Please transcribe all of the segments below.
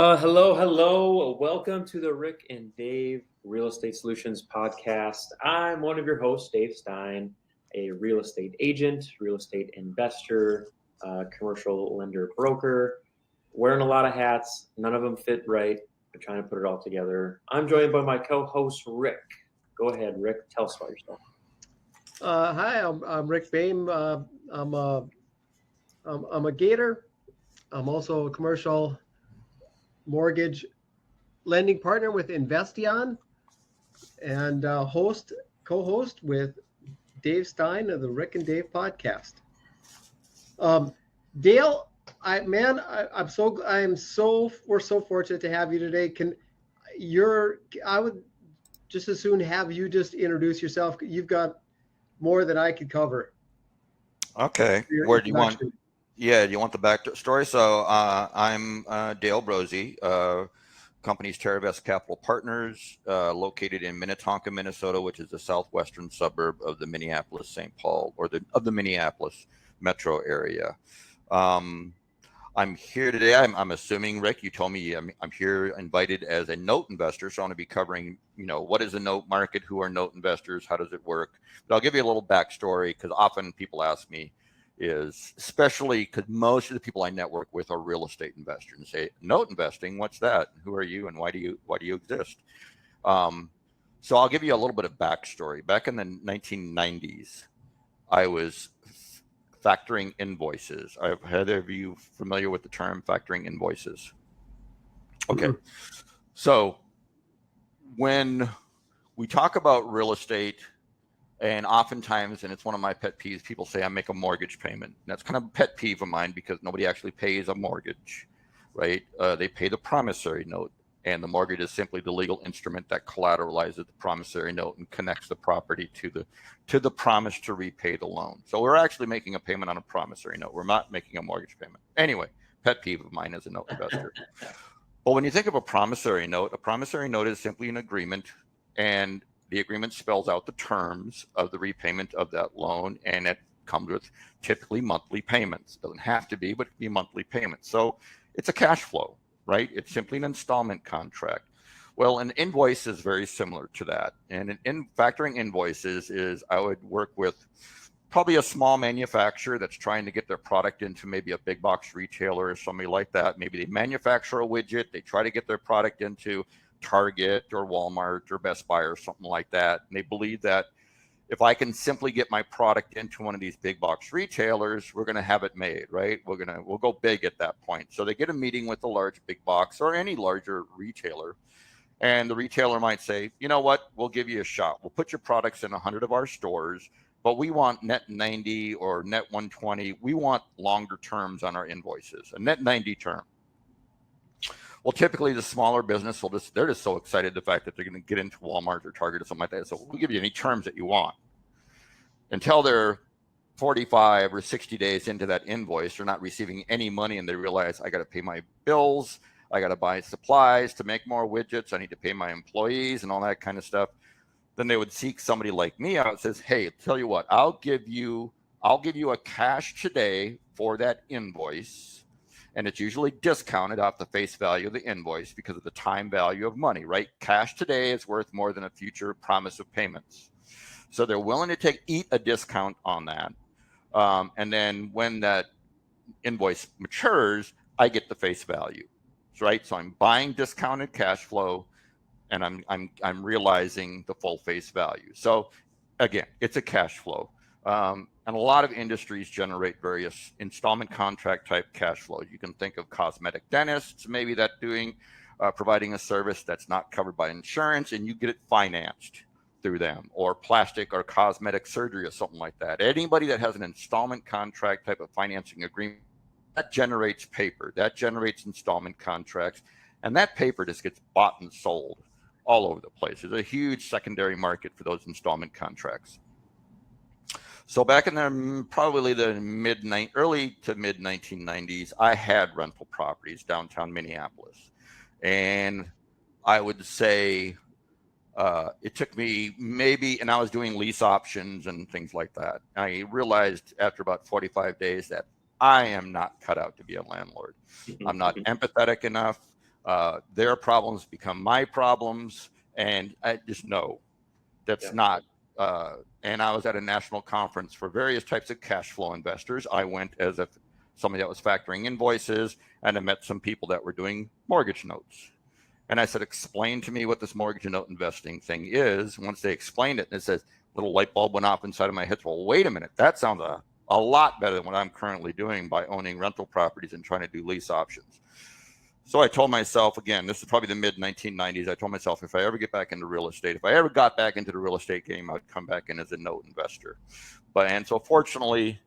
Hello. Welcome to the Rick and Dave Real Estate Solutions podcast. I'm one of your hosts, Dave Stein, a real estate agent, real estate investor, commercial lender broker, wearing a lot of hats. None of them fit right. I'm trying to put it all together. I'm joined by my co-host, Rick. Go ahead, Rick. Tell us about yourself. Hi, I'm Rick Boehm. I'm a Gator. I'm also a commercial mortgage lending partner with Investion and co-host with Dave Stein of the Rick and Dave podcast. Dale, we're so fortunate to have you today. I would just as soon have you just introduce yourself. You've got more than I could cover. Okay. Where do you want? Yeah, do you want the backstory? So I'm Dale Brose, company's Terravest Capital Partners, located in Minnetonka, Minnesota, which is the southwestern suburb of the Minneapolis-St. Paul, or of the Minneapolis metro area. I'm here today. I'm assuming, Rick, you told me I'm here invited as a note investor. So I'm going to be covering, what is the note market? Who are note investors? How does it work? But I'll give you a little backstory because often people ask me especially because most of the people I network with are real estate investors and say, note investing, what's that? Who are you? And why do you exist? So I'll give you a little bit of backstory. Back in the 1990s, I was factoring invoices. Are either of you familiar with the term factoring invoices? Okay. Mm-hmm. So when we talk about real estate, and oftentimes, and it's one of my pet peeves, people say I make a mortgage payment. And that's kind of a pet peeve of mine because nobody actually pays a mortgage, right? They pay the promissory note. And the mortgage is simply the legal instrument that collateralizes the promissory note and connects the property to the promise to repay the loan. So we're actually making a payment on a promissory note. We're not making a mortgage payment. Anyway, pet peeve of mine as a note investor. But when you think of a promissory note is simply an agreement, and the agreement spells out the terms of the repayment of that loan, and it comes with typically monthly payments. Doesn't have to be, but it can be monthly payments. So it's a cash flow. Right? It's simply an installment contract. Well, an invoice is very similar to that. And in factoring invoices is I would work with probably a small manufacturer that's trying to get their product into maybe a big box retailer or somebody like that. Maybe they manufacture a widget. They try to get their product into Target or Walmart or Best Buy or something like that. And they believe that if I can simply get my product into one of these big box retailers, we're going to have it made, right? We'll go big at that point. So they get a meeting with a large big box or any larger retailer, and the retailer might say, you know what, we'll give you a shot. We'll put your products in 100 of our stores, but we want net 90 or net 120. We want longer terms on our invoices, a net 90 term. Well, typically the smaller business they're just so excited the fact that they're going to get into Walmart or Target or something like that. So we'll give you any terms that you want. Until they're 45 or 60 days into that invoice, they're not receiving any money, and they realize I got to pay my bills, I got to buy supplies to make more widgets, I need to pay my employees and all that kind of stuff. Then they would seek somebody like me out and says, hey, tell you what, I'll give you a cash today for that invoice. And it's usually discounted off the face value of the invoice because of the time value of money, right? Cash today is worth more than a future promise of payments. So they're willing to eat a discount on that. And then when that invoice matures, I get the face value, right? So I'm buying discounted cash flow, and I'm realizing the full face value. So again, it's a cash flow. And a lot of industries generate various installment contract type cash flows. You can think of cosmetic dentists, maybe providing a service that's not covered by insurance, and you get it financed through them, or plastic or cosmetic surgery or something like that. Anybody that has an installment contract type of financing agreement, that generates paper, that generates installment contracts, and that paper just gets bought and sold all over the place. There's a huge secondary market for those installment contracts. So back in probably the early to mid 1990s, I had rental properties downtown Minneapolis, and I would say it took me and I was doing lease options and things like that. I realized after about 45 days that I am not cut out to be a landlord. I'm not empathetic enough. Their problems become my problems, and I just know that's not. And I was at a national conference for various types of cash flow investors. I went as if somebody that was factoring invoices, and I met some people that were doing mortgage notes. And I said, explain to me what this mortgage note investing thing is. Once they explained it, and it says, little light bulb went off inside of my head. Well, wait a minute. That sounds a lot better than what I'm currently doing by owning rental properties and trying to do lease options. So I told myself, again, this is probably the mid 1990s. I told myself, if I ever get back into real estate, if I ever got back into the real estate game, I'd come back in as a note investor. And so fortunately,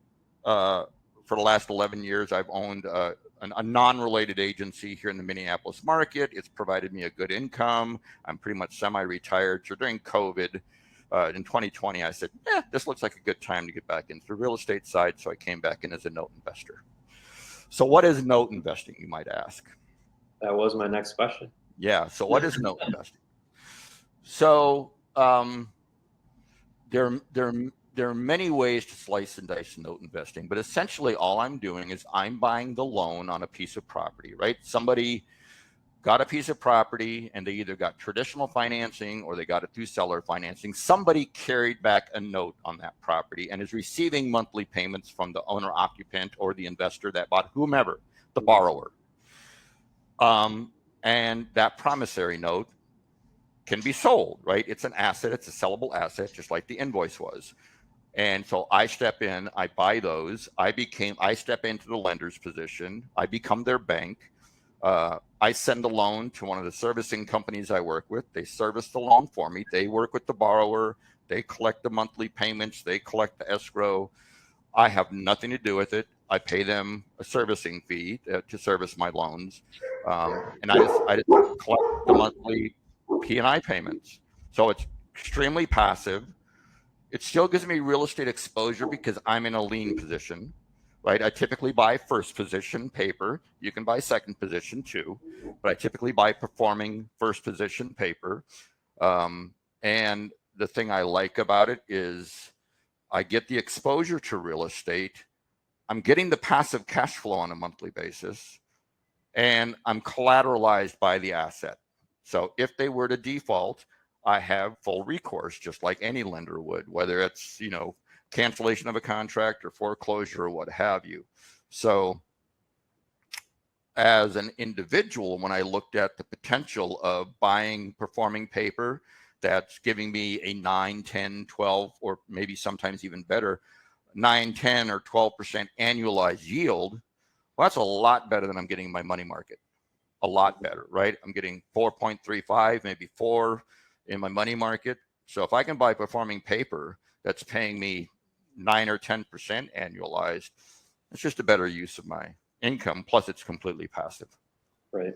for the last 11 years, I've owned a non-related agency here in the Minneapolis market. It's provided me a good income. I'm pretty much semi-retired. So during COVID, in 2020, I said, this looks like a good time to get back into the real estate side. So I came back in as a note investor. So what is note investing, you might ask? That was my next question. Yeah. So what is note investing? So there are many ways to slice and dice note investing, but essentially all I'm doing is I'm buying the loan on a piece of property, right? Somebody got a piece of property and they either got traditional financing or they got it through seller financing. Somebody carried back a note on that property and is receiving monthly payments from the owner occupant or the investor that bought, whomever, the borrower. And that promissory note can be sold, right? It's an asset. It's a sellable asset, just like the invoice was. And so I step in, I buy those. I step into the lender's position. I become their bank. I send a loan to one of the servicing companies I work with. They service the loan for me. They work with the borrower. They collect the monthly payments. They collect the escrow. I have nothing to do with it. I pay them a servicing fee to service my loans. And I just collect the monthly P&I payments. So it's extremely passive. It still gives me real estate exposure because I'm in a lien position, right? I typically buy first position paper. You can buy second position too, but I typically buy performing first position paper. And the thing I like about it is I get the exposure to real estate. I'm getting the passive cash flow on a monthly basis, and I'm collateralized by the asset. So if they were to default, I have full recourse, just like any lender would, whether it's, cancellation of a contract or foreclosure or what have you. So as an individual, when I looked at the potential of buying performing paper that's giving me a 9, 10, 12, or maybe sometimes even better, 9, 10, or 12% annualized yield, well, that's a lot better than I'm getting in my money market. A lot better, right? I'm getting 4.35, maybe 4 in my money market. So if I can buy performing paper that's paying me 9 or 10% annualized, it's just a better use of my income. Plus, it's completely passive. Right.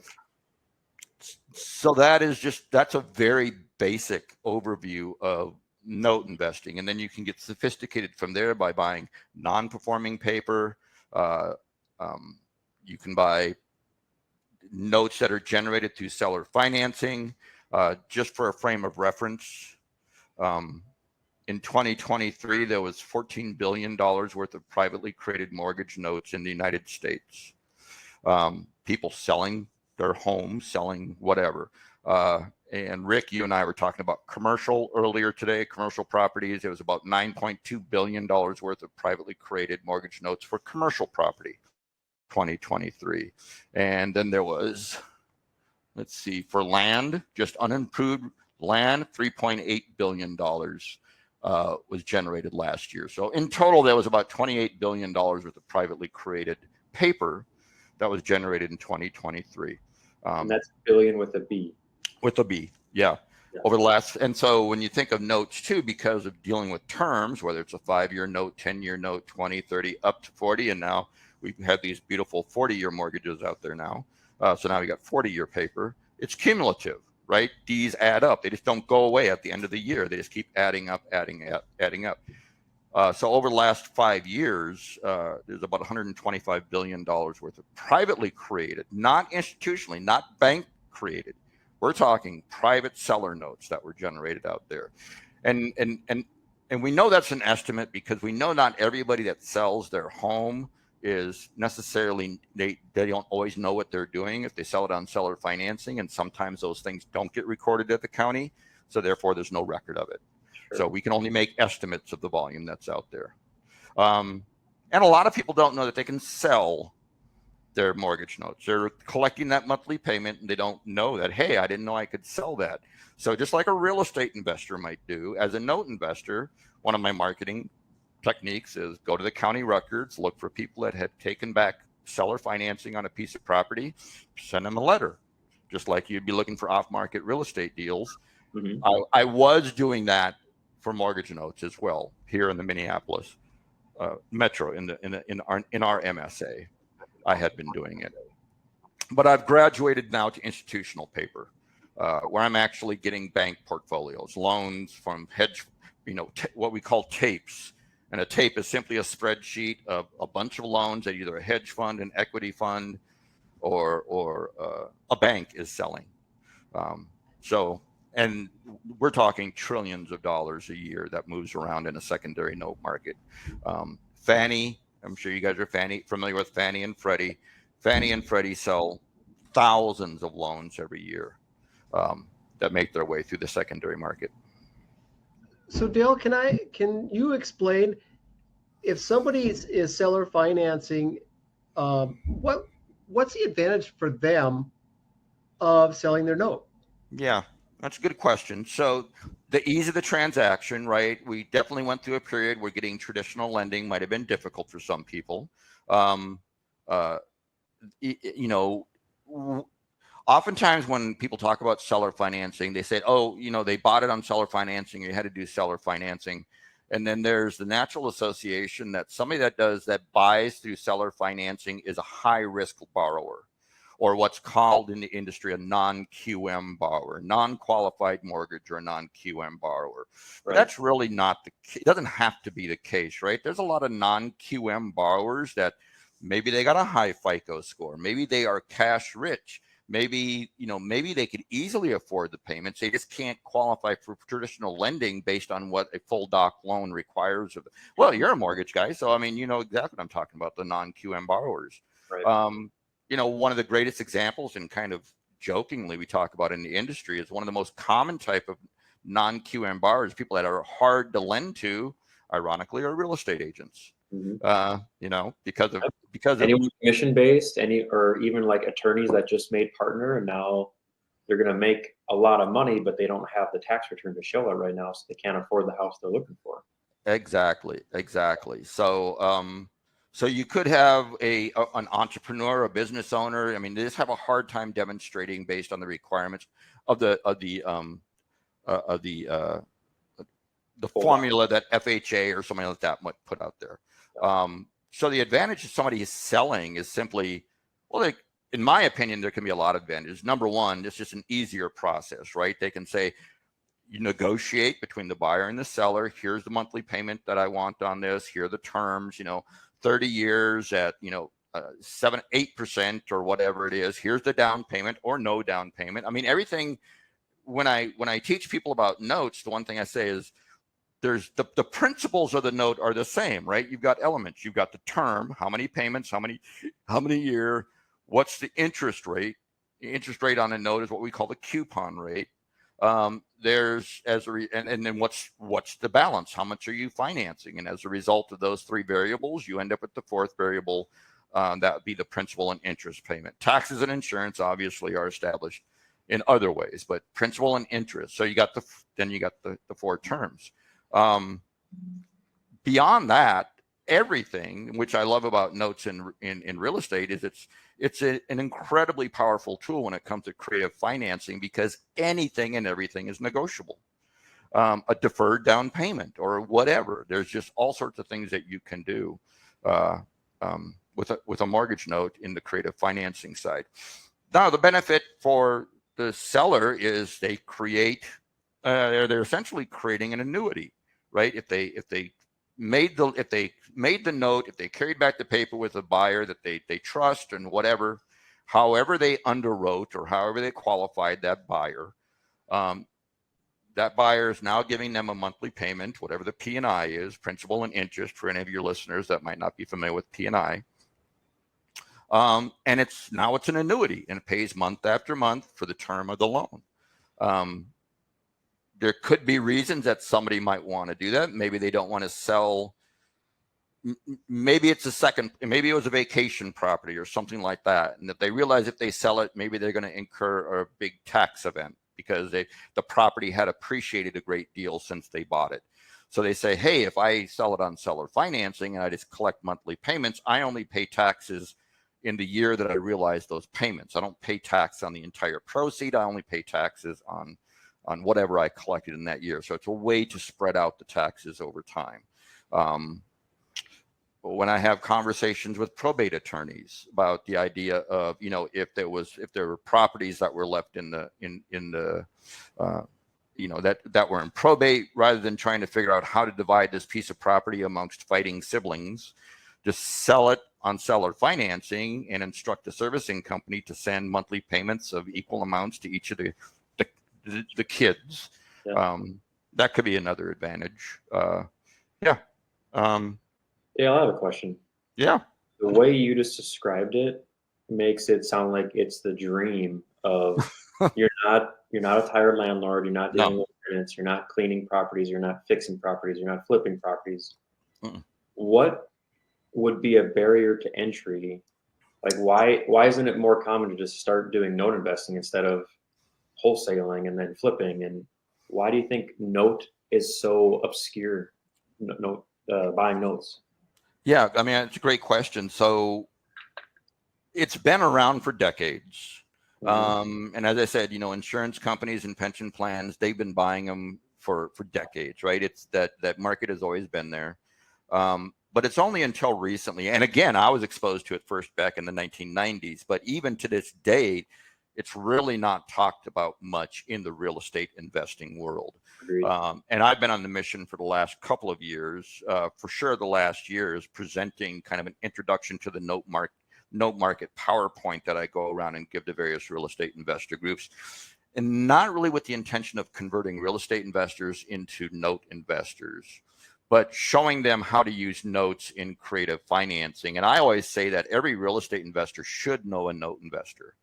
So that's a very basic overview of note investing. And then you can get sophisticated from there by buying non-performing paper. You can buy notes that are generated through seller financing. Just for a frame of reference, in 2023, there was $14 billion worth of privately created mortgage notes in the United States. People selling their homes, selling whatever. And Rick, you and I were talking about commercial earlier today, commercial properties. It was about $9.2 billion worth of privately created mortgage notes for commercial property, 2023. And then there was, let's see, for land, just unimproved land, $3.8 billion was generated last year. So in total, there was about $28 billion worth of privately created paper that was generated in 2023. And that's billion with a B. With a B, yeah. Over the last, and so when you think of notes too, because of dealing with terms, whether it's a 5-year note, 10-year note, 20, 30, up to 40, and now we have these beautiful 40-year mortgages out there now. So now we got 40-year paper. It's cumulative, right? These add up. They just don't go away at the end of the year. They just keep adding up. So over the last 5 years, there's about $125 billion worth of privately created, not institutionally, not bank created. We're talking private seller notes that were generated out there. And we know that's an estimate because we know not everybody that sells their home is necessarily they don't always know what they're doing if they sell it on seller financing, and sometimes those things don't get recorded at the county, so therefore there's no record of it. Sure. So we can only make estimates of the volume that's out there. And a lot of people don't know that they can sell their mortgage notes. They're collecting that monthly payment and they don't know that, hey, I didn't know I could sell that. So just like a real estate investor might do, as a note investor, one of my marketing techniques is go to the county records, look for people that have taken back seller financing on a piece of property, send them a letter, just like you'd be looking for off-market real estate deals. Mm-hmm. I was doing that for mortgage notes as well here in the Minneapolis metro in our MSA. I had been doing it, but I've graduated now to institutional paper, where I'm actually getting bank portfolios, loans from hedge, what we call tapes. And a tape is simply a spreadsheet of a bunch of loans that either a hedge fund, an equity fund, or a bank is selling. And we're talking trillions of dollars a year that moves around in a secondary note market. Fannie, I'm sure you guys are familiar with Fannie and Freddie. Fannie and Freddie sell thousands of loans every year that make their way through the secondary market. So Dale, can you explain if somebody is seller financing, what's the advantage for them of selling their note? Yeah, that's a good question. So the ease of the transaction, right? We definitely went through a period where getting traditional lending might have been difficult for some people. Oftentimes when people talk about seller financing, they say, oh, they bought it on seller financing, you had to do seller financing. And then there's the natural association that somebody that buys through seller financing is a high risk borrower, or what's called in the industry a non-QM borrower, non-qualified mortgage or a non-QM borrower. But that's really not it doesn't have to be the case, right? There's a lot of non-QM borrowers that maybe they got a high FICO score, maybe they are cash rich. Maybe they could easily afford the payments. They just can't qualify for traditional lending based on what a full doc loan requires of them. Well, you're a mortgage guy, so you know exactly what I'm talking about, the non-QM borrowers. Right. One of the greatest examples, and kind of jokingly we talk about in the industry, is one of the most common type of non-QM borrowers, people that are hard to lend to, ironically, are real estate agents. Mm-hmm. Because anyone commission based, or even like attorneys that just made partner and now they're going to make a lot of money, but they don't have the tax return to show it right now, so they can't afford the house they're looking for. Exactly. So you could have an entrepreneur, a business owner. They just have a hard time demonstrating based on the requirements of the formula that FHA or something like that might put out there. So the advantage of somebody is selling is simply, in my opinion, there can be a lot of advantages. Number one, it's just an easier process, right? They can say, you negotiate between the buyer and the seller. Here's the monthly payment that I want on this. Here are the terms, 30 years at, 7-8% or whatever it is. Here's the down payment or no down payment. Everything, when I teach people about notes, the one thing I say is, there's the principles of the note are the same, right? You've got elements. You've got the term, how many payments, how many year, what's the interest rate? The interest rate on a note is what we call the coupon rate. And then what's the balance? How much are you financing? And as a result of those three variables, you end up with the fourth variable. That would be the principal and interest payment. Taxes and insurance obviously are established in other ways, but principal and interest. So you got the four terms. Beyond that, everything, which I love about notes in real estate, is it's an incredibly powerful tool when it comes to creative financing, because anything and everything is negotiable. A deferred down payment or whatever. There's just all sorts of things that you can do with a mortgage note in the creative financing side. Now, the benefit for the seller is they're essentially creating an annuity, right? If they made the note, if they carried back the paper with a buyer that they trust and whatever, however they underwrote or however they qualified that buyer is now giving them a monthly payment, whatever the P&I is, principal and interest, for any of your listeners that might not be familiar with P&I. And it's an annuity, and it pays month after month for the term of the loan. There could be reasons that somebody might want to do that. Maybe they don't want to sell. Maybe it's maybe it was a vacation property or something like that. And if they realize if they sell it, maybe they're going to incur a big tax event because the property had appreciated a great deal since they bought it. So they say, hey, if I sell it on seller financing and I just collect monthly payments, I only pay taxes in the year that I realize those payments. I don't pay tax on the entire proceed. I only pay taxes on whatever I collected in that year. So it's a way to spread out the taxes over time. When I have conversations with probate attorneys about the idea of, if there were properties that were left that were in probate, rather than trying to figure out how to divide this piece of property amongst fighting siblings, just sell it on seller financing and instruct the servicing company to send monthly payments of equal amounts to each of the kids. Yeah. That could be another advantage. Yeah, I have a question. Yeah. The way you just described it makes it sound like it's the dream of you're not a tired landlord, you're not dealing with tenants, you're not cleaning properties, you're not fixing properties, you're not flipping properties. Mm-mm. What would be a barrier to entry? Like why isn't it more common to just start doing note investing instead of wholesaling and then flipping? And why do you think note is so obscure? Buying notes. Yeah, I mean, it's a great question. So it's been around for decades. And as I said, insurance companies and pension plans, they've been buying them for decades, right? It's that market has always been there. But it's only until recently, and again, I was exposed to it first back in the 1990s, but even to this day, it's really not talked about much in the real estate investing world. And I've been on the mission for the last couple of years, for sure the last year, is presenting kind of an introduction to the note market PowerPoint that I go around and give to various real estate investor groups, and not really with the intention of converting real estate investors into note investors, but showing them how to use notes in creative financing. And I always say that every real estate investor should know a note investor.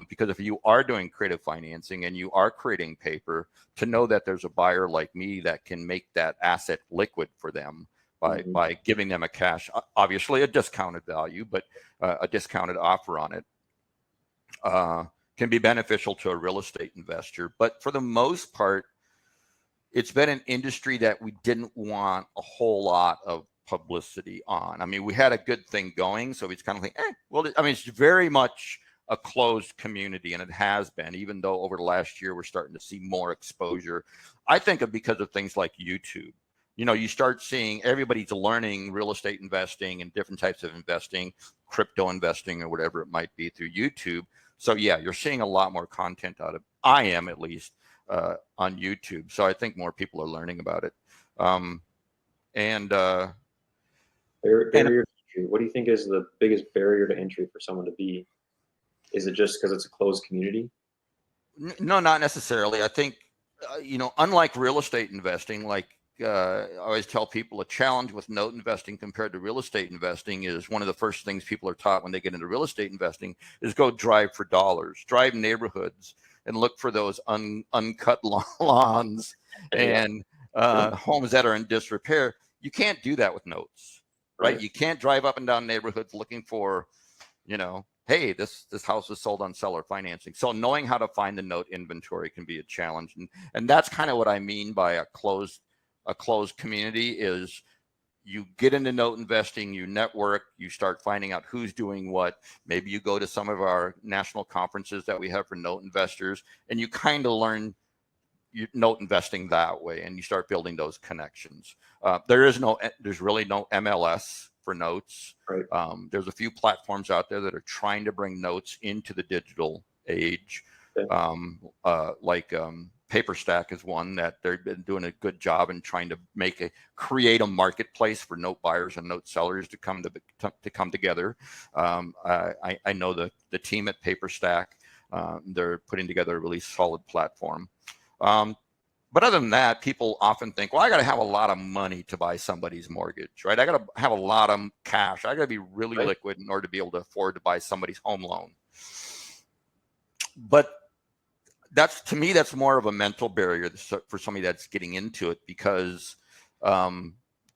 Because if you are doing creative financing and you are creating paper, to know that there's a buyer like me that can make that asset liquid for them by giving them a cash, obviously a discounted value, but a discounted offer on it, can be beneficial to a real estate investor. But for the most part, it's been an industry that we didn't want a whole lot of publicity on. I mean, we had a good thing going, so it's kind of like, it's very much a closed community, and it has been, even though over the last year we're starting to see more exposure. I think because of things like YouTube. You start seeing everybody's learning real estate investing and different types of investing, crypto investing or whatever it might be, through YouTube. So yeah, you're seeing a lot more content out of, I am at least, on YouTube. So I think more people are learning about it. Barrier to entry. What do you think is the biggest barrier to entry for someone to be? Is it just because it's a closed community? No, not necessarily. I think, unlike real estate investing, like I always tell people, a challenge with note investing compared to real estate investing is one of the first things people are taught when they get into real estate investing is go drive for dollars, drive neighborhoods and look for those uncut lawns and homes that are in disrepair. You can't do that with notes, right? You can't drive up and down neighborhoods looking for, hey, this house was sold on seller financing. So knowing how to find the note inventory can be a challenge. And that's kind of what I mean by a closed community is you get into note investing, you network, you start finding out who's doing what. Maybe you go to some of our national conferences that we have for note investors, and you kind of learn note investing that way, and you start building those connections. There's really no MLS for notes. Right. There's a few platforms out there that are trying to bring notes into the digital age. Like PaperStack is one that they've been doing a good job in trying to create a marketplace for note buyers and note sellers to come together. I know the team at PaperStack. They're putting together a really solid platform. But other than that, people often think, well, I got to have a lot of money to buy somebody's mortgage, right? I got to have a lot of cash. I got to be really liquid in order to be able to afford to buy somebody's home loan. But to me, that's more of a mental barrier for somebody that's getting into it, because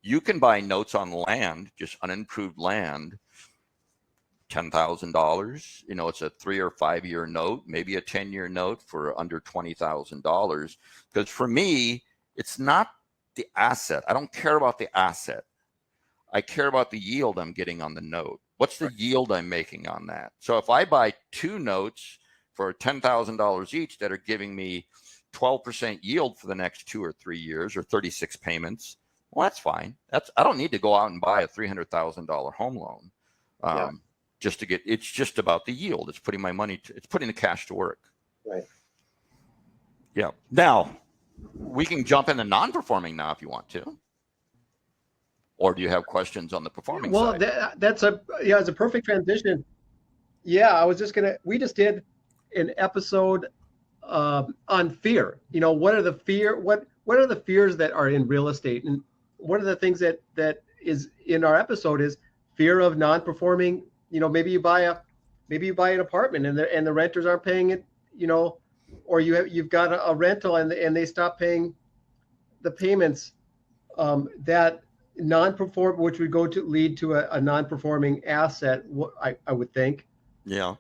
you can buy notes on land, just unimproved land, $10,000. It's a 3 or 5 year note, maybe a 10-year note for under $20,000. Because for me, it's not the asset. I don't care about the asset. I care about the yield I'm getting on the note. What's the yield I'm making on that? So if I buy 2 notes for $10,000 each that are giving me 12% yield for the next 2 or 3 years, or 36 payments, well, that's fine. I don't need to go out and buy a $300,000 home loan. Just to get, it's just about the yield. It's putting my money, it's putting the cash to work. Right. Yeah. Now, we can jump into non-performing now if you want to. Or do you have questions on the performing side? Well, it's a perfect transition. Yeah, I was just we just did an episode on fear. What are the fears that are in real estate? And one of the things that is in our episode is fear of non-performing. Maybe you buy an apartment and the renters aren't paying it, or you've got a rental and they stop paying the payments, that non-perform, which would lead to a non-performing asset. I would think. Yeah.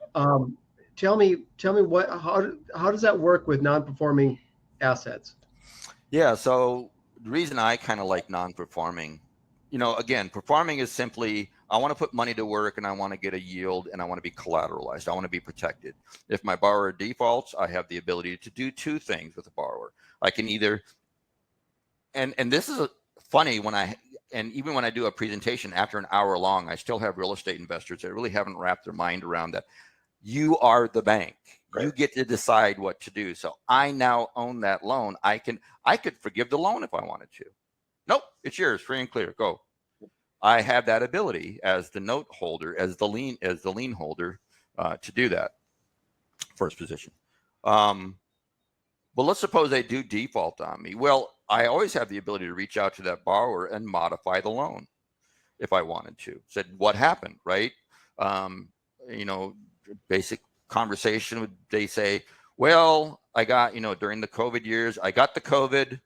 Tell me how does that work with non-performing assets? Yeah. So the reason I kind of like non-performing, again, performing is simply, I want to put money to work and I want to get a yield and I want to be collateralized. I want to be protected. If my borrower defaults, I have the ability to do 2 things with the borrower. I can either, and this is funny, even when I do a presentation after an hour long, I still have real estate investors that really haven't wrapped their mind around that. You are the bank. Right. You get to decide what to do. So I now own that loan. I could forgive the loan if I wanted to. Nope, it's yours, free and clear. Go. I have that ability as the note holder, as the lien holder, to do that. First position. But let's suppose they do default on me. Well, I always have the ability to reach out to that borrower and modify the loan if I wanted to. Said, what happened, right? Basic conversation. They say, well, I got, during the COVID years, I got the COVID.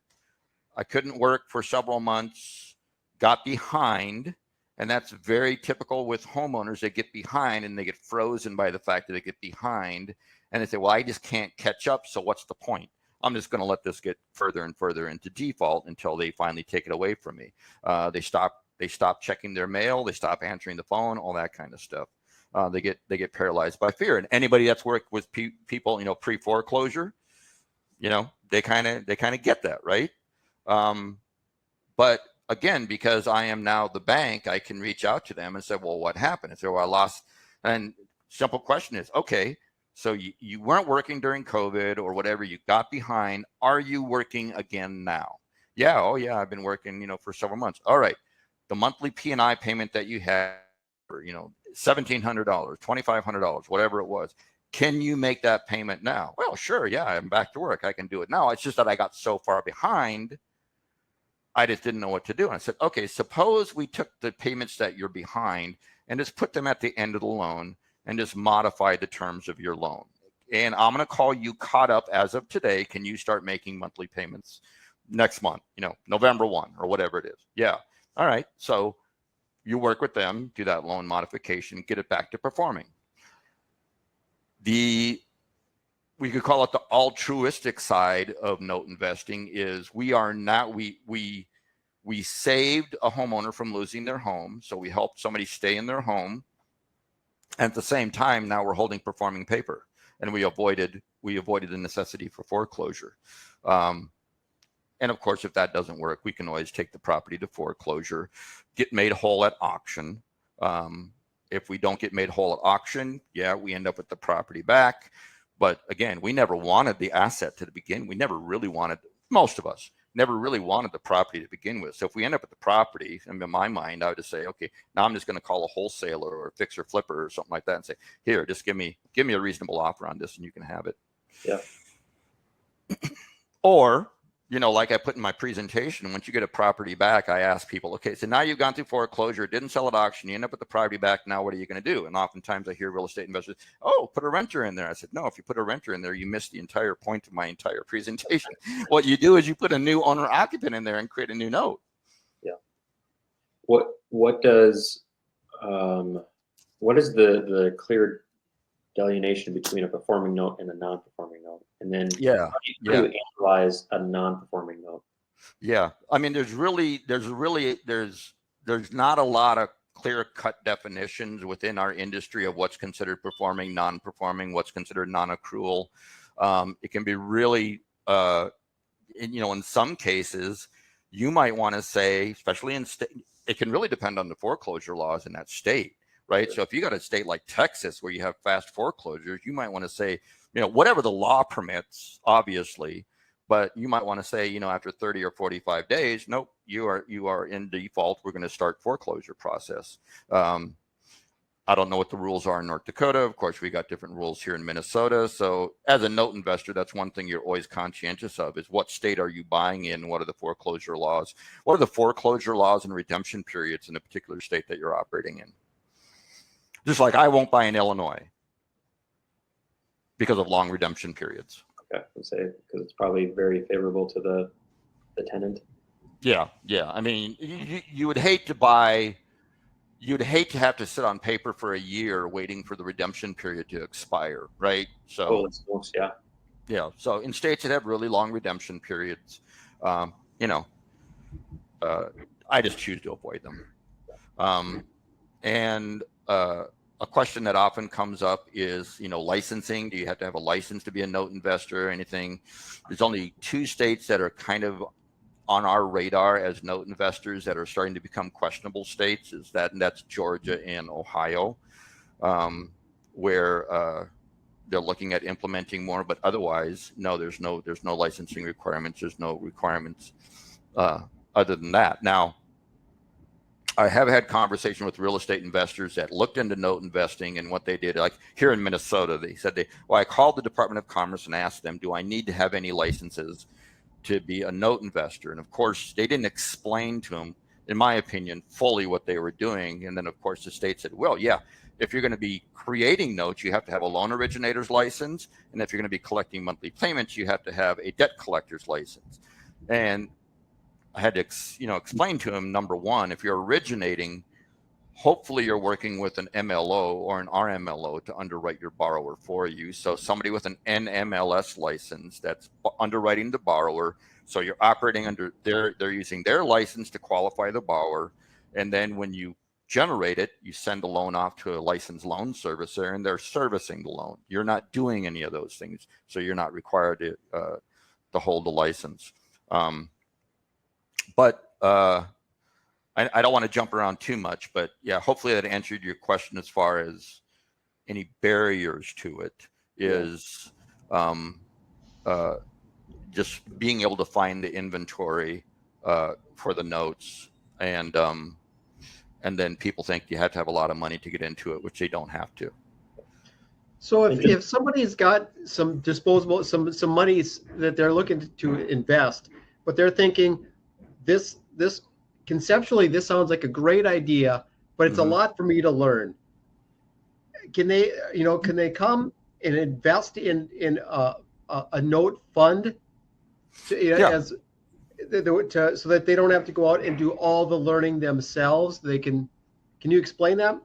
I couldn't work for several months, got behind. And that's very typical with homeowners. They get behind and they get frozen by the fact that they get behind. And they say, well, I just can't catch up. So what's the point? I'm just going to let this get further and further into default until they finally take it away from me. They stop checking their mail. They stop answering the phone, all that kind of stuff. They get paralyzed by fear. And anybody that's worked with people, pre-foreclosure, they kind of get that, right? But again, because I am now the bank, I can reach out to them and say, well, what happened? And say, well, I lost. And simple question is, okay, so you weren't working during COVID or whatever, you got behind. Are you working again now? Yeah. Oh yeah. I've been working, for several months. All right. The monthly P&I payment that you had, $1,700, $2,500, whatever it was. Can you make that payment now? Well, sure. Yeah. I'm back to work. I can do it now. It's just that I got so far behind. I just didn't know what to do. And I said, okay, suppose we took the payments that you're behind and just put them at the end of the loan and just modify the terms of your loan. And I'm going to call you caught up as of today. Can you start making monthly payments next month, November 1 or whatever it is? Yeah. All right. So you work with them, do that loan modification, get it back to performing. We could call it the altruistic side of note investing is we saved a homeowner from losing their home. So we helped somebody stay in their home. And at the same time, now we're holding performing paper and we avoided the necessity for foreclosure. And of course, if that doesn't work, we can always take the property to foreclosure, get made whole at auction. If we don't get made whole at auction, yeah, we end up with the property back. But again, we never wanted the asset to begin. We never really wanted, most of us never really wanted the property to begin with. So if we end up with the property, and in my mind, I would just say, okay, now I'm just going to call a wholesaler or a fixer flipper or something like that and say, here, just give me a reasonable offer on this and you can have it. Yeah. Or like I put in my presentation, once you get a property back, I ask people, okay, so now you've gone through foreclosure, didn't sell at auction, you end up with the property back. Now, what are you going to do? And oftentimes I hear real estate investors, oh, put a renter in there. I said, no, if you put a renter in there, you missed the entire point of my entire presentation. What you do is you put a new owner occupant in there and create a new note. Yeah. What is the clear delineation between a performing note and a non-performing note? And then how do you analyze a non-performing note? Yeah. I mean, there's not a lot of clear-cut definitions within our industry of what's considered performing, non-performing, what's considered non-accrual. It can be really, in some cases, you might want to say, especially in state, it can really depend on the foreclosure laws in that state, right? Sure. So if you got a state like Texas where you have fast foreclosures, you might want to say, whatever the law permits, obviously, but you might want to say, after 30 or 45 days, nope, you are in default. We're going to start foreclosure process. I don't know what the rules are in North Dakota. Of course, we got different rules here in Minnesota. So as a note investor, that's one thing you're always conscientious of is what state are you buying in? What are the foreclosure laws? What are the foreclosure laws and redemption periods in a particular state that you're operating in? Just like I won't buy in Illinois because of long redemption periods. Okay, I'd say because it's probably very favorable to the tenant. Yeah. I mean, you would hate to buy. You'd hate to have to sit on paper for a year waiting for the redemption period to expire, right? So, yeah. So in states that have really long redemption periods, I just choose to avoid them. And a question that often comes up is, licensing. Do you have to have a license to be a note investor or anything? There's only 2 states that are kind of on our radar as note investors that are starting to become questionable states, and that's Georgia and Ohio, where they're looking at implementing more, but otherwise, no, there's no licensing requirements. There's no requirements other than that. Now, I have had conversation with real estate investors that looked into note investing, and what they did, like here in Minnesota, they said I called the Department of Commerce and asked them, do I need to have any licenses to be a note investor? And of course, they didn't explain to them, in my opinion, fully what they were doing. And then of course the state said, well, yeah, if you're going to be creating notes, you have to have a loan originator's license. And if you're going to be collecting monthly payments, you have to have a debt collector's license. And I had to, explain to him, number one, if you're originating, hopefully you're working with an MLO or an RMLO to underwrite your borrower for you. So somebody with an NMLS license that's underwriting the borrower. So you're operating under they're using their license to qualify the borrower. And then when you generate it, you send a loan off to a licensed loan servicer and they're servicing the loan. You're not doing any of those things. So you're not required to hold a license. I don't want to jump around too much, but yeah, hopefully that answered your question as far as any barriers to it is just being able to find the inventory for the notes. And then people think you have to have a lot of money to get into it, which they don't have to. So if somebody's got some disposable, some monies that they're looking to invest, but they're thinking this conceptually, this sounds like a great idea, but it's a lot for me to learn. Can they come and invest in a note fund so that they don't have to go out and do all the learning themselves? Can you explain that?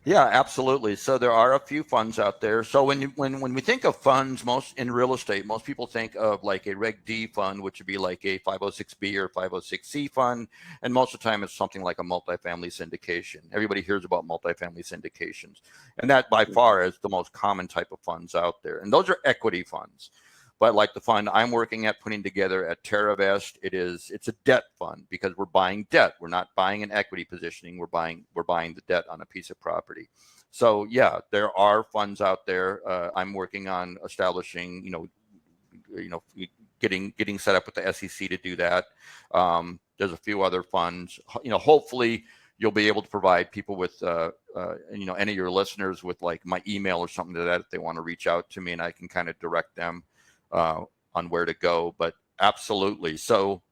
Yeah, absolutely. So there are a few funds out there. So when we think of funds, most in real estate, most people think of like a Reg D fund, which would be like a 506B or 506C fund. And most of the time it's something like a multifamily syndication. Everybody hears about multifamily syndications. And that by far is the most common type of funds out there. And those are equity funds. But like the fund I'm working at putting together at Terravest, it's a debt fund because we're buying debt. We're not buying an equity positioning. We're buying the debt on a piece of property. So yeah, there are funds out there. I'm working on establishing, getting set up with the SEC to do that. There's a few other funds. Hopefully you'll be able to provide people with, any of your listeners with like my email or something to that if they want to reach out to me, and I can kind of direct them on where to go. But Absolutely. So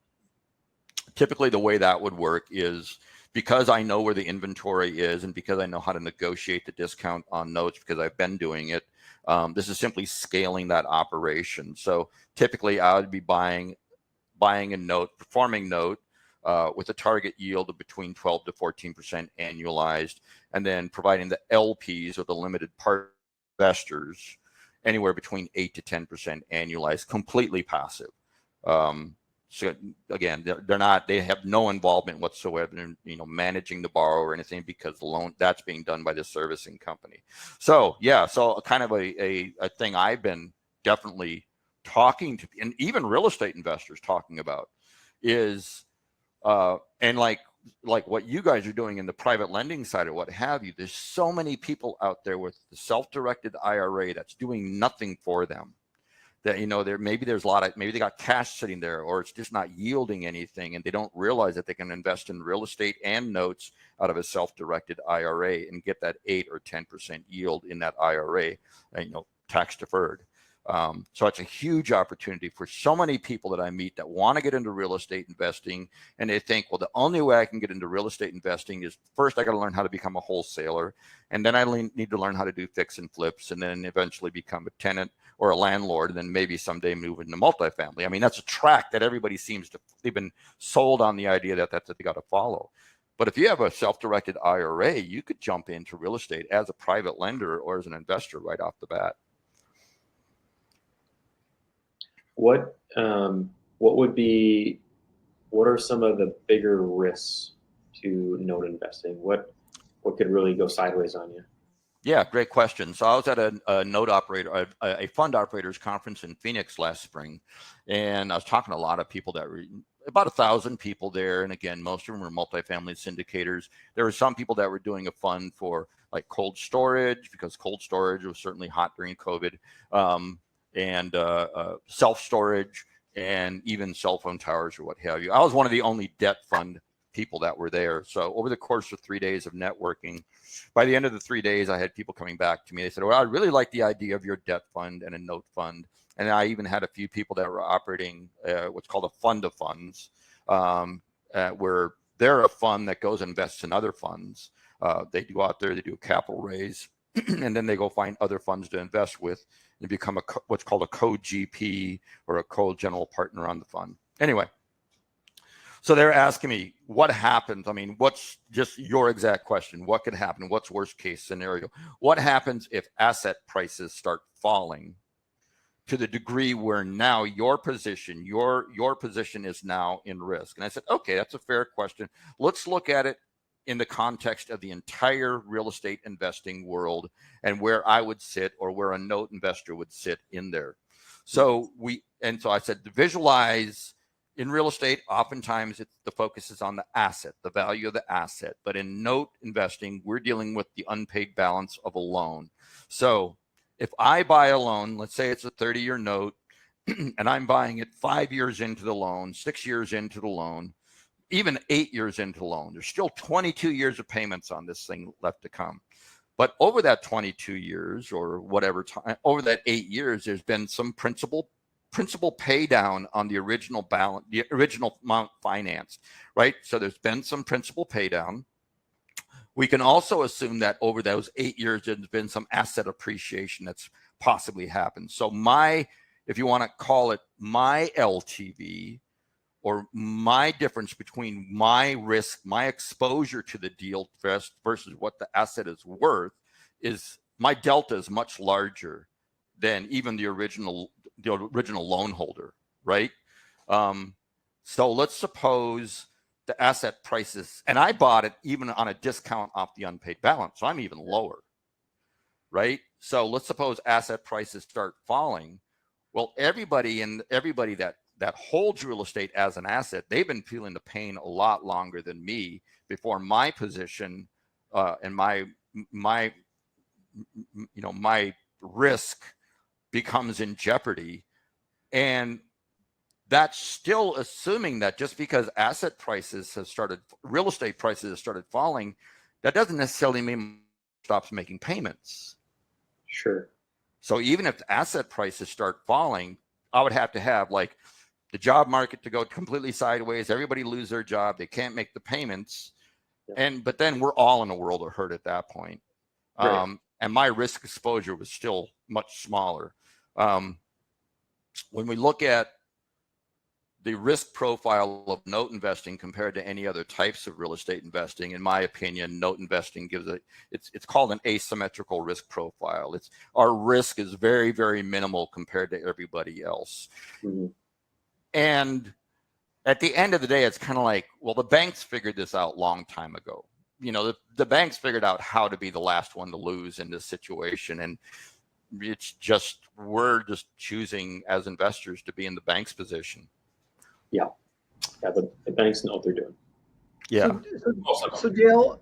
typically the way that would work is, because I know where the inventory is and because I know how to negotiate the discount on notes because I've been doing it, this is simply scaling that operation. So typically I would be buying a note, performing note, with a target yield of between 12 to 14% annualized, and then providing the LPs, or the limited part investors, anywhere between 8 to 10% annualized, completely passive. So again, they have no involvement whatsoever in, managing the borrower or anything, because the loan that's being done by the servicing company. So yeah, so kind of a thing I've been definitely talking to, and even real estate investors talking about, is and like what you guys are doing in the private lending side or what have you. There's so many people out there with the self-directed IRA that's doing nothing for them. That maybe there's maybe they got cash sitting there, or it's just not yielding anything, and they don't realize that they can invest in real estate and notes out of a self-directed IRA and get that 8 or 10% yield in that IRA, tax deferred. So it's a huge opportunity for so many people that I meet that want to get into real estate investing, and they think, well, the only way I can get into real estate investing is, first I got to learn how to become a wholesaler, and then I need to learn how to do fix and flips, and then eventually become a tenant or a landlord, and then maybe someday move into multifamily. I mean, that's a track that everybody they've been sold on the idea that that's what they got to follow. But if you have a self-directed IRA, you could jump into real estate as a private lender or as an investor right off the bat. What are some of the bigger risks to note investing? What could really go sideways on you? Yeah, great question. So I was at a note operator, a fund operators conference in Phoenix last spring, and I was talking to a lot of people that were about 1,000 people there. And again, most of them were multifamily syndicators. There were some people that were doing a fund for like cold storage, because cold storage was certainly hot during COVID, and self-storage, and even cell phone towers or what have you. I was one of the only debt fund people that were there. So over the course of 3 days of networking, by the end of the 3 days, I had people coming back to me. They said, well, I really like the idea of your debt fund and a note fund. And I even had a few people that were operating what's called a fund of funds, where they're a fund that goes and invests in other funds. They go out there, they do a capital raise, and then they go find other funds to invest with and become what's called a co-GP, or a co-general partner on the fund. Anyway, so they're asking me, what happens? I mean, what's just your exact question? What could happen? What's worst case scenario? What happens if asset prices start falling to the degree where now your position is now in risk? And I said, okay, that's a fair question. Let's look at it in the context of the entire real estate investing world, and where I would sit, or where a note investor would sit in there. So I said, visualize. In real estate, oftentimes the focus is on the asset, the value of the asset. But in note investing, we're dealing with the unpaid balance of a loan. So if I buy a loan, let's say it's a 30-year note, and I'm buying it 5 years into the loan, 6 years into the loan, even 8 years into the loan, there's still 22 years of payments on this thing left to come. But over that 22 years, or whatever time, over that 8 years, there's been some principal pay down on the original balance, the original amount financed, right? So there's been some principal pay down. We can also assume that over those 8 years, there's been some asset appreciation that's possibly happened. So if you want to call it my LTV, or my difference between my risk, my exposure to the deal versus what the asset is worth, is my delta is much larger than even the original loan holder, right? So let's suppose the asset prices, and I bought it even on a discount off the unpaid balance, so I'm even lower, right? So let's suppose asset prices start falling. Well, everybody that holds real estate as an asset, they've been feeling the pain a lot longer than me before my position and my risk becomes in jeopardy. And that's still assuming that just because real estate prices have started falling, that doesn't necessarily mean stops making payments. Sure. So even if asset prices start falling, I would have to have like the job market to go completely sideways. Everybody lose their job. They can't make the payments. But then we're all in a world of hurt at that point. Right. And my risk exposure was still much smaller. When we look at the risk profile of note investing compared to any other types of real estate investing, in my opinion, note investing gives it's called an asymmetrical risk profile. Our risk is very, very minimal compared to everybody else. Mm-hmm. And at the end of the day, it's kind of like, well, the banks figured this out a long time ago. The banks figured out how to be the last one to lose in this situation. And it's just, we're just choosing as investors to be in the bank's position. Yeah, the banks know what they're doing. Yeah. So Dale,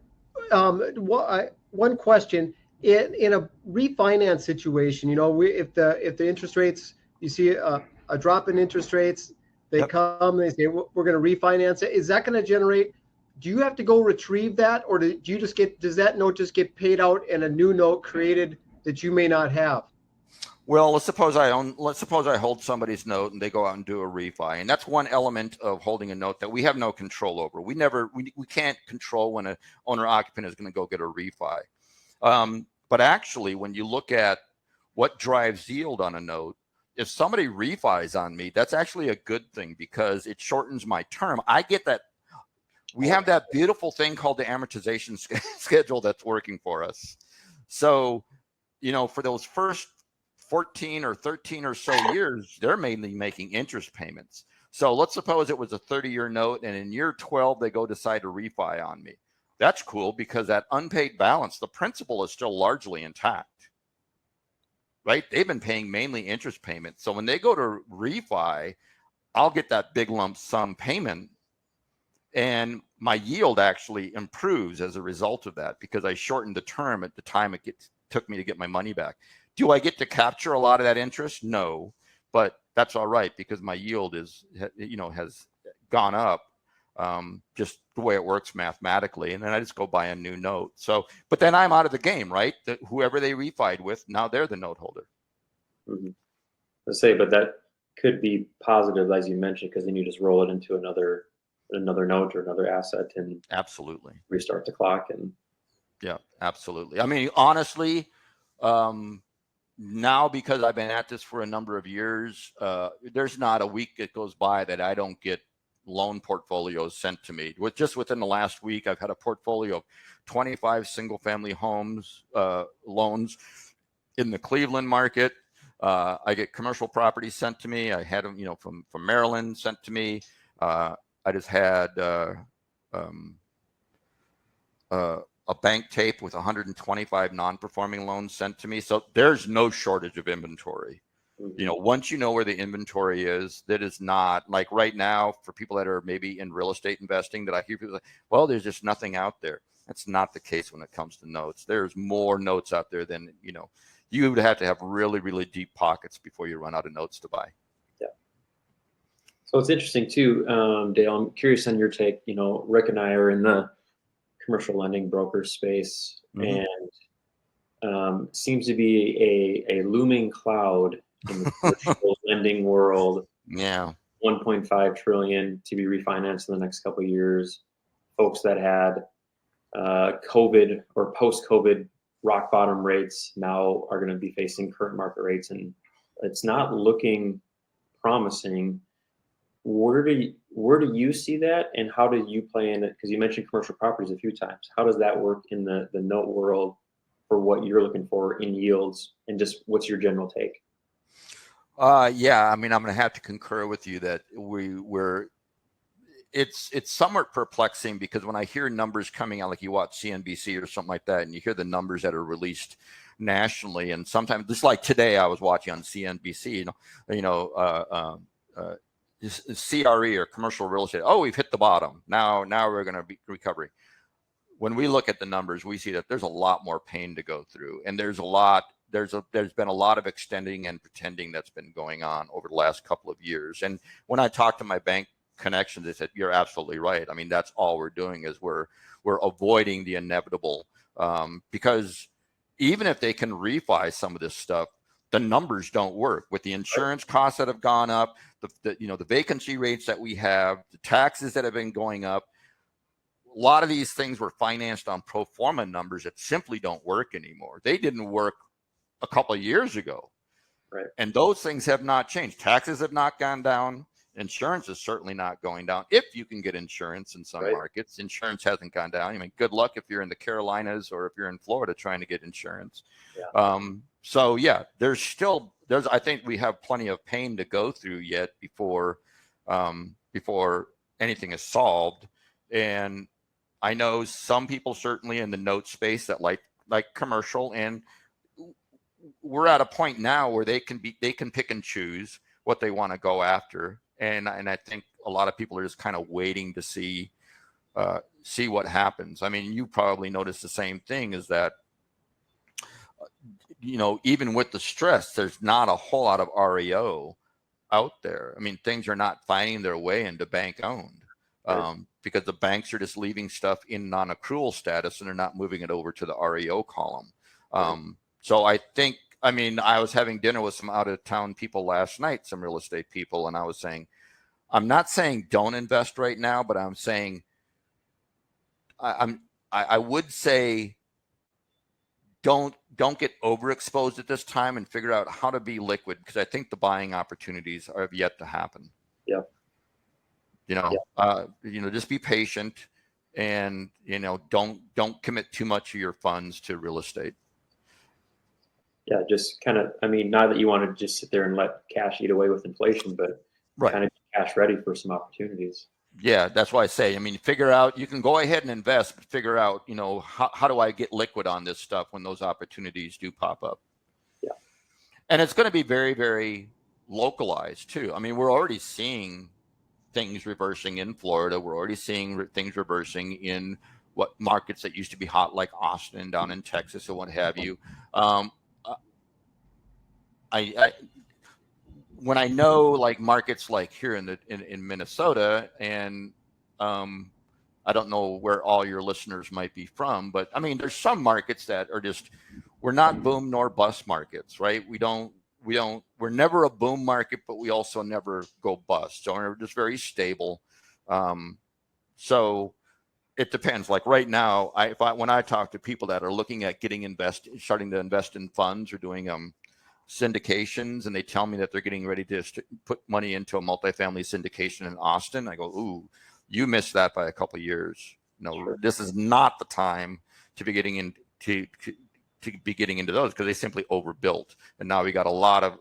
one question: in a refinance situation, if the interest rates, you see a drop in interest rates, they come, they say we're going to refinance it. Is that going to generate? Do you have to go retrieve that, or does that note just get paid out and a new note created that you may not have? Well, let's suppose I hold somebody's note and they go out and do a refi. And that's one element of holding a note that we have no control over. We can't control when an owner occupant is going to go get a refi. But actually, when you look at what drives yield on a note, if somebody refis on me, that's actually a good thing because it shortens my term. I get that. We have that beautiful thing called the amortization schedule that's working for us. So, for those first 14 or 13 or so years, they're mainly making interest payments. So let's suppose it was a 30-year note and in year 12, they go decide to refi on me. That's cool because that unpaid balance, the principal is still largely intact, right? They've been paying mainly interest payments. So when they go to refi, I'll get that big lump sum payment and my yield actually improves as a result of that because I shortened the term at the time it took me to get my money back. Do I get to capture a lot of that interest? No, but that's all right because my yield has gone up, just the way it works mathematically. And then I just go buy a new note. So, but then I'm out of the game, right? Whoever they refied with, now they're the note holder. Mm-hmm. Let's say, but that could be positive, as you mentioned, because then you just roll it into another note or another asset and absolutely restart the clock. And yeah, absolutely. I mean, honestly, now because I've been at this for a number of years, there's not a week that goes by that I don't get loan portfolios sent to me. Just within the last week, I've had a portfolio of 25 single-family homes loans in the Cleveland market. I get commercial properties sent to me. I had them, from Maryland sent to me. I just had a bank tape with 125 non-performing loans sent to me. So there's no shortage of inventory. Mm-hmm. Once you know where the inventory is, that is not like right now for people that are maybe in real estate investing that I hear people like, well, there's just nothing out there. That's not the case when it comes to notes. There's more notes out there than, you would have to have really, really deep pockets before you run out of notes to buy. Yeah. So it's interesting too, Dale, I'm curious on your take. Rick and I are in the commercial lending broker space, mm-hmm. and seems to be a looming cloud in the commercial lending world. Yeah, 1.5 trillion to be refinanced in the next couple of years. Folks that had COVID or post-COVID rock bottom rates now are going to be facing current market rates, and it's not looking promising. Where do you see that, and how do you play in it? Because you mentioned commercial properties a few times. How does that work in the note world for what you're looking for in yields, and just what's your general take? Yeah, I mean, I'm going to have to concur with you that it's somewhat perplexing because when I hear numbers coming out, like you watch CNBC or something like that, and you hear the numbers that are released nationally, and sometimes just like today, I was watching on CNBC, CRE or commercial real estate. Oh, we've hit the bottom. Now we're going to be recovering. When we look at the numbers, we see that there's a lot more pain to go through, and there's been a lot of extending and pretending that's been going on over the last couple of years. And when I talk to my bank connections, they said, you're absolutely right. I mean, that's all we're doing is we're avoiding the inevitable, because even if they can refi some of this stuff, the numbers don't work with the insurance costs that have gone up, the vacancy rates that we have, the taxes that have been going up. A lot of these things were financed on pro forma numbers that simply don't work anymore. They didn't work a couple of years ago. Right. And those things have not changed. Taxes have not gone down. Insurance is certainly not going down. If you can get insurance in some markets, insurance hasn't gone down. I mean, good luck if you're in the Carolinas or if you're in Florida trying to get insurance. Yeah. So yeah, I think we have plenty of pain to go through yet before anything is solved. And I know some people certainly in the note space that like commercial, and we're at a point now where they can pick and choose what they want to go after. And I think a lot of people are just kind of waiting to see what happens. I mean, you probably noticed the same thing, is that, even with the stress, there's not a whole lot of REO out there. I mean, things are not finding their way into bank owned because the banks are just leaving stuff in non-accrual status and they're not moving it over to the REO column. So I think, I was having dinner with some out of town people last night, some real estate people, and I was saying, I'm not saying don't invest right now, but I'm saying I would say don't get overexposed at this time and figure out how to be liquid, because I think the buying opportunities have yet to happen. Yeah. Just be patient and, don't commit too much of your funds to real estate. Yeah, just kind of, not that you want to just sit there and let cash eat away with inflation, but kind of be cash ready for some opportunities. Yeah, that's why I say, figure out, you can go ahead and invest, but figure out, how do I get liquid on this stuff when those opportunities do pop up? Yeah. And it's going to be very, very localized too. We're already seeing things reversing in Florida. We're already seeing things reversing in what markets that used to be hot, like Austin down in Texas or what have you. When I know like markets like here in Minnesota, and I don't know where all your listeners might be from, but there's some markets that are just, we're not boom nor bust markets, right? We're never a boom market, but we also never go bust. So we're just very stable. So it depends. Like right now, when I talk to people that are looking at starting to invest in funds or doing syndications, and they tell me that they're getting ready to put money into a multifamily syndication in Austin, I go, ooh, you missed that by a couple of years. This is not the time to be getting into those, because they simply overbuilt, and now we got a lot of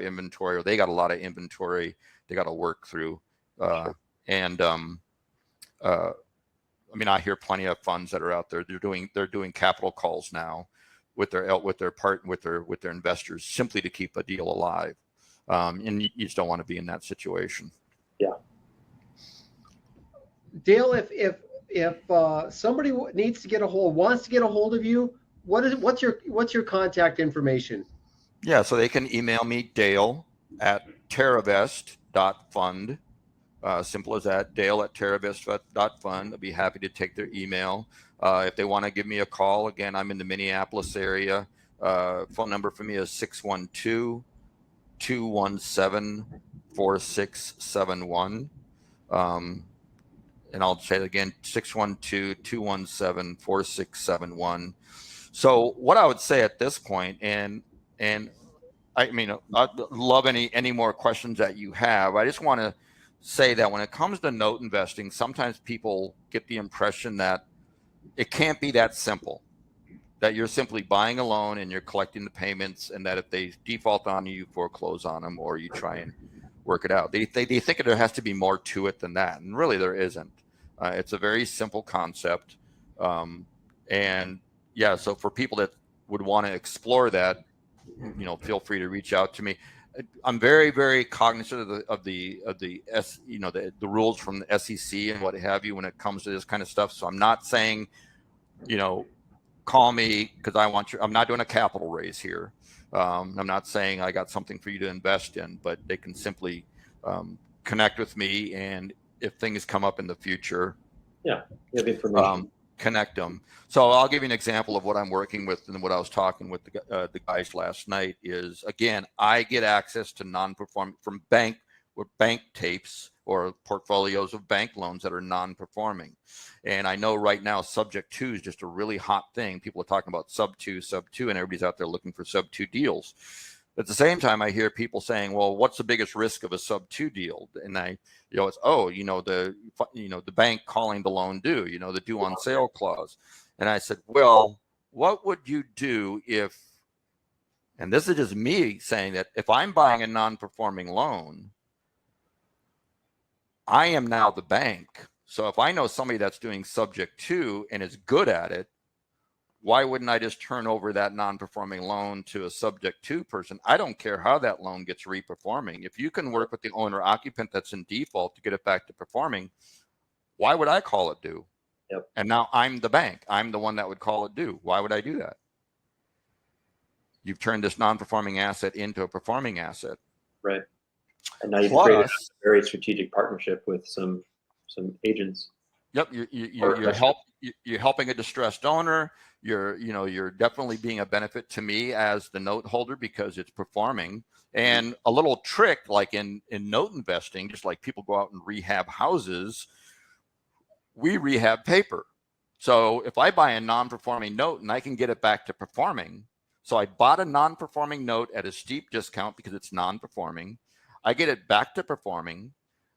inventory, or they got a lot of inventory they got to work through. I hear plenty of funds that are out there. They're doing capital calls now with their investors, simply to keep a deal alive. And you just don't want to be in that situation. Yeah. Dale, if somebody wants to get a hold of you, what's your contact information? Yeah, so they can email me, Dale@Terravest.fund. Simple as that, Dale@Terravest.fund. I'll be happy to take their email. If they want to give me a call, again, I'm in the Minneapolis area. Phone number for me is 612-217-4671. And I'll say it again, 612-217-4671. So what I would say at this point, and I'd love any more questions that you have. I just want to say that when it comes to note investing, sometimes people get the impression that it can't be that simple, that you're simply buying a loan and you're collecting the payments, and that if they default on you, you foreclose on them, or you try and work it out. They think there has to be more to it than that, and really there isn't. It's a very simple concept. And yeah, so for people that would want to explore that, feel free to reach out to me. I'm very, very cognizant of the rules from the SEC and what have you when it comes to this kind of stuff. So I'm not saying, call me because I'm not doing a capital raise here. I'm not saying I got something for you to invest in, but they can simply connect with me, and if things come up in the future, yeah, you have information. connect them. So I'll give you an example of what I'm working with and what I was talking with the guys last night is, again, I get access to non-performing from bank tapes or portfolios of bank loans that are non-performing. And I know right now subject to is just a really hot thing. People are talking about sub two, and everybody's out there looking for sub 2 deals. At the same time, I hear people saying, well, what's the biggest risk of a sub 2 deal? And it's, the bank calling the loan due, the due on sale clause. And I said, well, what would you do if, and this is just me saying that if I'm buying a non-performing loan, I am now the bank. So if I know somebody that's doing subject to and is good at it, why wouldn't I just turn over that non-performing loan to a subject to person? I don't care how that loan gets reperforming. If you can work with the owner occupant that's in default to get it back to performing, why would I call it due? Yep. And now I'm the bank. I'm the one that would call it due. Why would I do that? You've turned this non-performing asset into a performing asset. Right. And now you've created a very strategic partnership with some agents. Yep, you're helping a distressed owner. You're definitely being a benefit to me as the note holder because it's performing. And a little trick, like in note investing, just like people go out and rehab houses, we rehab paper. So if I buy a non-performing note and I can get it back to performing, so I bought a non-performing note at a steep discount because it's non-performing. I get it back to performing.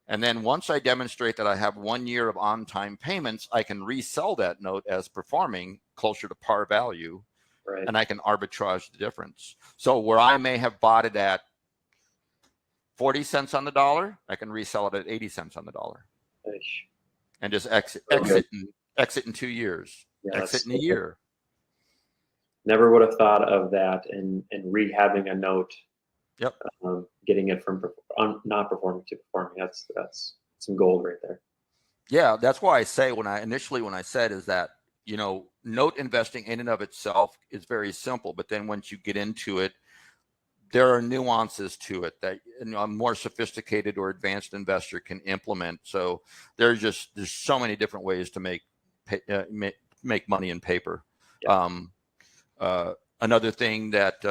And then once I demonstrate that I have 1 year of on-time payments, I can resell that note as performing closer to par value. Right. And I can arbitrage the difference. So where I may have bought it at 40 cents on the dollar, I can resell it at 80 cents on the dollar. Ish. And just exit in 2 years, exit in a year. Never would have thought of that and rehabbing a note. Yep. Getting it from not performing to performing. That's some gold right there. Yeah, that's why I say when I said is that, note investing in and of itself is very simple, but then once you get into it, there are nuances to it that a more sophisticated or advanced investor can implement. So there's so many different ways to make money in paper. Yeah. Another thing that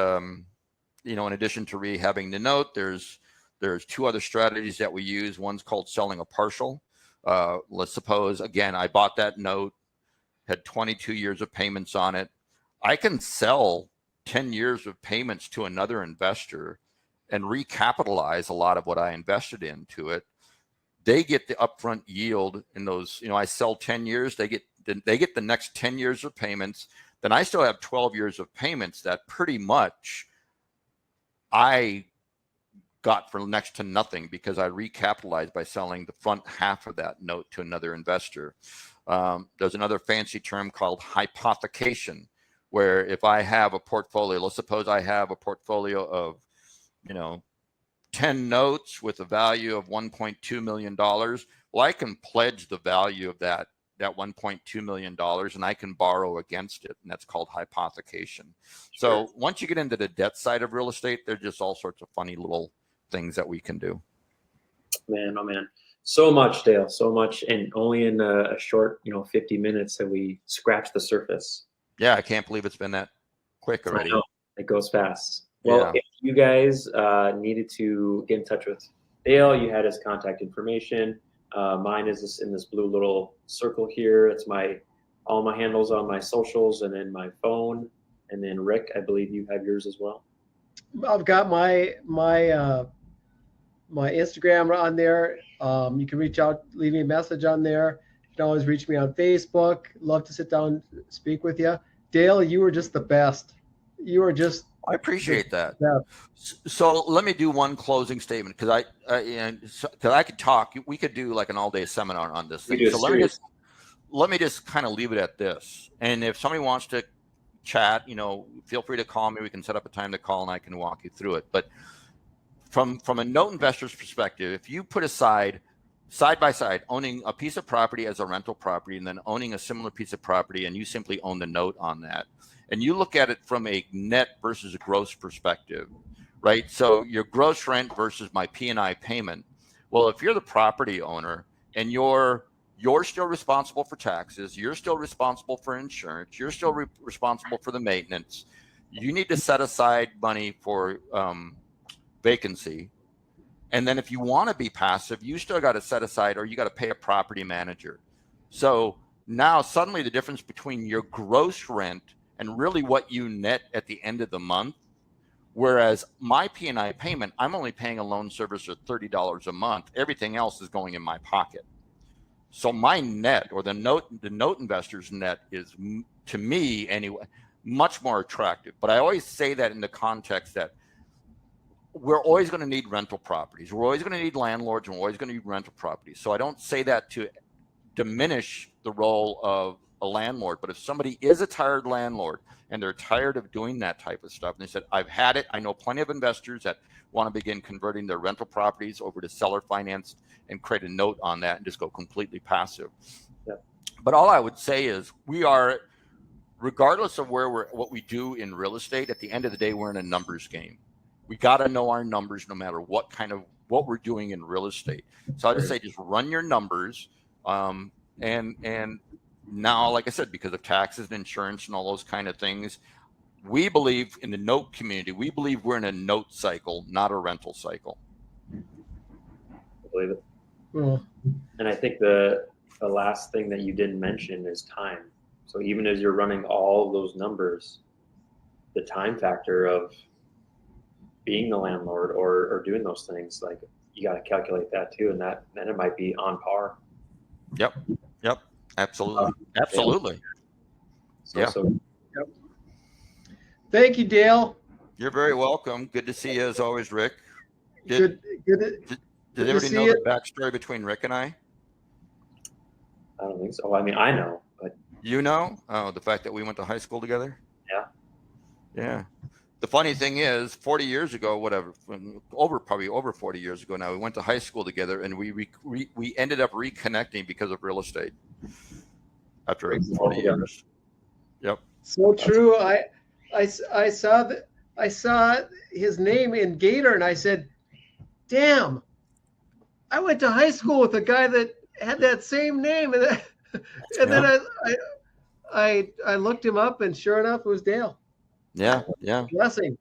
in addition to rehabbing the note, there's 2 other strategies that we use. One's called selling a partial. Let's suppose, again, I bought that note, had 22 years of payments on it. I can sell 10 years of payments to another investor and recapitalize a lot of what I invested into it. They get the upfront yield in those, I sell 10 years, they get the next 10 years of payments. Then I still have 12 years of payments that pretty much I got for next to nothing because I recapitalized by selling the front half of that note to another investor. There's another fancy term called hypothecation, where if I have a portfolio, let's suppose I have a portfolio of, 10 notes with a value of $1.2 million. Well, I can pledge the value of that $1.2 million and I can borrow against it. And that's called hypothecation. Sure. So once you get into the debt side of real estate, there's just all sorts of funny little things that we can do. Man, oh man. So much, Dale, so much. And only in a short, 50 minutes that we scratched the surface. Yeah, I can't believe it's been that quick already. I know. It goes fast. Well, if you guys needed to get in touch with Dale, you had his contact information. Mine is in this blue little circle here. It's all my handles on my socials and then my phone. And then Rick, I believe you have yours as well. I've got my Instagram on there. You can reach out, leave me a message on there. You can always reach me on Facebook. Love to sit down, speak with you. Dale, you were just the best. You were just. I appreciate that. So let me do one closing statement because I could talk. We could do like an all-day seminar on this thing. So let me just kind of leave it at this. And if somebody wants to chat, feel free to call me. We can set up a time to call and I can walk you through it. But from a note investor's perspective, if you put aside side by side owning a piece of property as a rental property and then owning a similar piece of property and you simply own the note on that, and you look at it from a net versus a gross perspective, right? So your gross rent versus my P&I payment. Well, if you're the property owner and your you're still responsible for taxes. You're still responsible for insurance. You're still responsible for the maintenance. You need to set aside money for vacancy. And then if you want to be passive, you still got to set aside, or you got to pay a property manager. So now suddenly the difference between your gross rent and really what you net at the end of the month, whereas my P&I payment, I'm only paying a loan servicer $30 a month. Everything else is going in my pocket. So my net, or the note investor's net, is, to me anyway, much more attractive. But I always say that in the context that we're always going to need rental properties. We're always going to need landlords, and we're always going to need rental properties. So I don't say that to diminish the role of a landlord. But if somebody is a tired landlord and they're tired of doing that type of stuff, and they said, I've had it. I know plenty of investors that want to begin converting their rental properties over to seller finance and create a note on that and just go completely passive. Yeah. But all I would say is, we are, regardless of what we do in real estate, at the end of the day, we're in a numbers game. We got to know our numbers no matter what we're doing in real estate. So I just say, just run your numbers. And now, like I said, because of taxes and insurance and all those kind of things, we believe in the note community. We believe we're in a note cycle, not a rental cycle. I believe it. Well, And I think the last thing that you didn't mention is time. So even as you're running all of those numbers, the time factor of being the landlord or doing those things, like, you got to calculate that too, and then it might be on par. Yep. Absolutely. Absolutely. Yep. thank you, Dale. You're very welcome. Good to see you as always, Rick. Good. Did everybody know the backstory between Rick and I? I don't think so. I mean, I know, but You know? Oh, the fact that we went to high school together? Yeah. The funny thing is, 40 years ago, probably over 40 years ago now, we went to high school together, and we ended up reconnecting because of real estate after 40 years. Yep. So true. I saw his name in Gator, and I said, damn, I went to high school with a guy that had that same name. And then I looked him up, and sure enough, it was Dale. Yeah. Blessing.